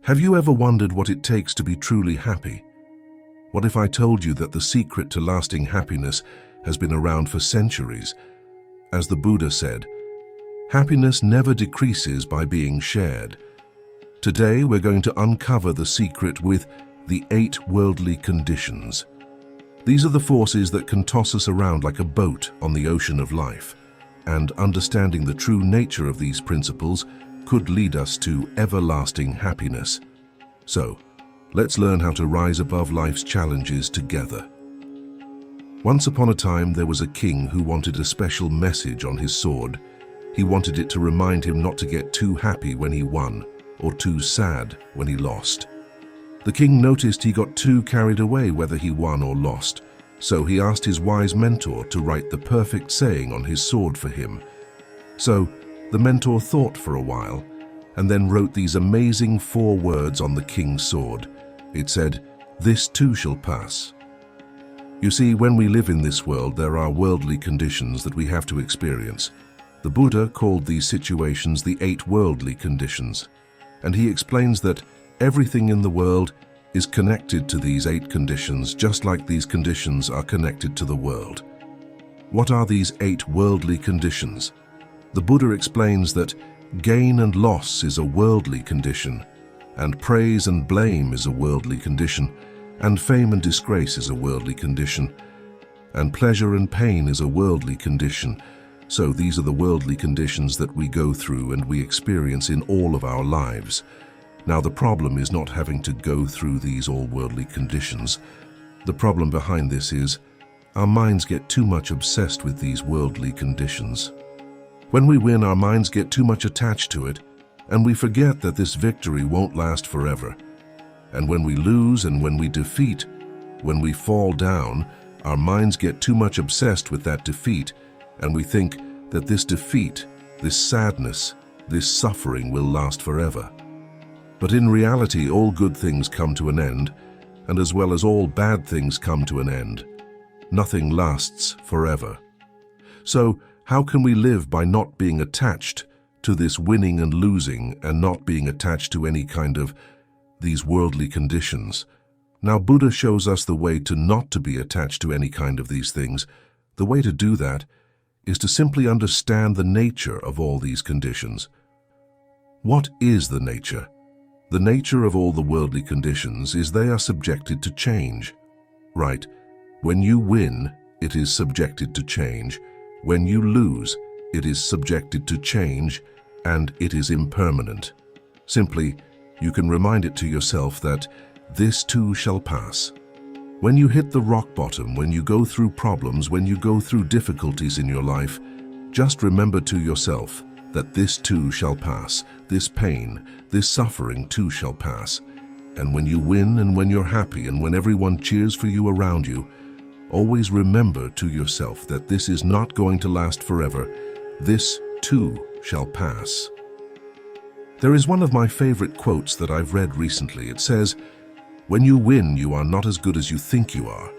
Have you ever wondered what it takes to be truly happy? What if I told you that the secret to lasting happiness has been around for centuries? As the Buddha said, happiness never decreases by being shared. Today we're going to uncover the secret with the 8 worldly conditions. These are the forces that can toss us around like a boat on the ocean of life, and understanding the true nature of these principles could lead us to everlasting happiness. So, let's learn how to rise above life's challenges together. Once upon a time, there was a king who wanted a special message on his sword. He wanted it to remind him not to get too happy when he won, or too sad when he lost. The king noticed he got too carried away whether he won or lost, so he asked his wise mentor to write the perfect saying on his sword for him. So, the mentor thought for a while, and then wrote these amazing 4 words on the king's sword. It said, "This too shall pass." You see, when we live in this world, there are worldly conditions that we have to experience. The Buddha called these situations the 8 worldly conditions, and he explains that everything in the world is connected to these 8 conditions, just like these conditions are connected to the world. What are these 8 worldly conditions? The Buddha explains that gain and loss is a worldly condition, and praise and blame is a worldly condition, and fame and disgrace is a worldly condition, and pleasure and pain is a worldly condition. So these are the worldly conditions that we go through and we experience in all of our lives. Now, the problem is not having to go through these all-worldly conditions. The problem behind this is our minds get too much obsessed with these worldly conditions. When we win, our minds get too much attached to it, and we forget that this victory won't last forever. And when we lose and when we defeat, when we fall down, our minds get too much obsessed with that defeat, and we think that this defeat, this sadness, this suffering will last forever. But in reality, all good things come to an end, and as well as all bad things come to an end. Nothing lasts forever. So, how can we live by not being attached to this winning and losing and not being attached to any kind of these worldly conditions? Now, Buddha shows us the way to not to be attached to any kind of these things. The way to do that is to simply understand the nature of all these conditions. What is the nature? The nature of all the worldly conditions is they are subjected to change. Right? When you win, it is subjected to change. When you lose, it is subjected to change, and it is impermanent. Simply, you can remind it to yourself that this too shall pass. When you hit the rock bottom, when you go through problems, when you go through difficulties in your life, just remember to yourself that this too shall pass. This pain, this suffering too shall pass. And when you win and when you're happy and when everyone cheers for you around you, always remember to yourself that this is not going to last forever. This too shall pass. There is one of my favorite quotes that I've read recently. It says, "When you win, you are not as good as you think you are,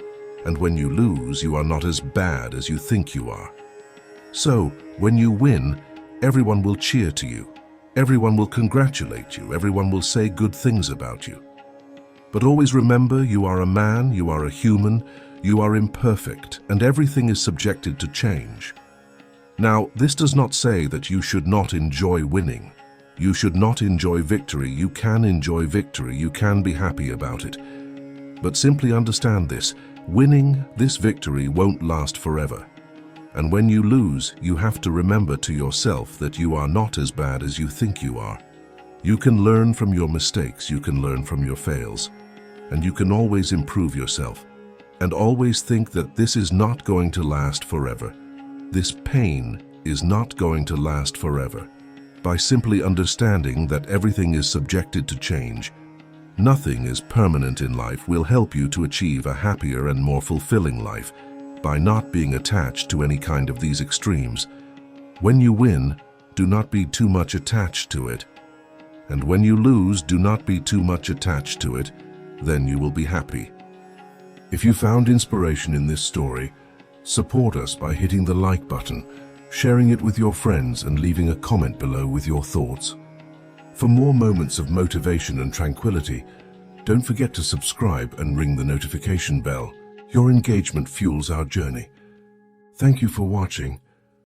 and when you lose, you are not as bad as you think you are." So, when you win, everyone will cheer to you. Everyone will congratulate you. Everyone will say good things about you. But always remember, you are a man, you are a human, you are imperfect, and everything is subjected to change. Now, this does not say that you should not enjoy winning. You should not enjoy victory. You can enjoy victory. You can be happy about it. But simply understand this. Winning, this victory, won't last forever. And when you lose, you have to remember to yourself that you are not as bad as you think you are. You can learn from your mistakes. You can learn from your fails. And you can always improve yourself. And always think that this is not going to last forever. This pain is not going to last forever. By simply understanding that everything is subjected to change, nothing is permanent in life, will help you to achieve a happier and more fulfilling life by not being attached to any kind of these extremes. When you win, do not be too much attached to it. And when you lose, do not be too much attached to it. Then you will be happy. If you found inspiration in this story, support us by hitting the like button, sharing it with your friends, and leaving a comment below with your thoughts. For more moments of motivation and tranquility, don't forget to subscribe and ring the notification bell. Your engagement fuels our journey. Thank you for watching.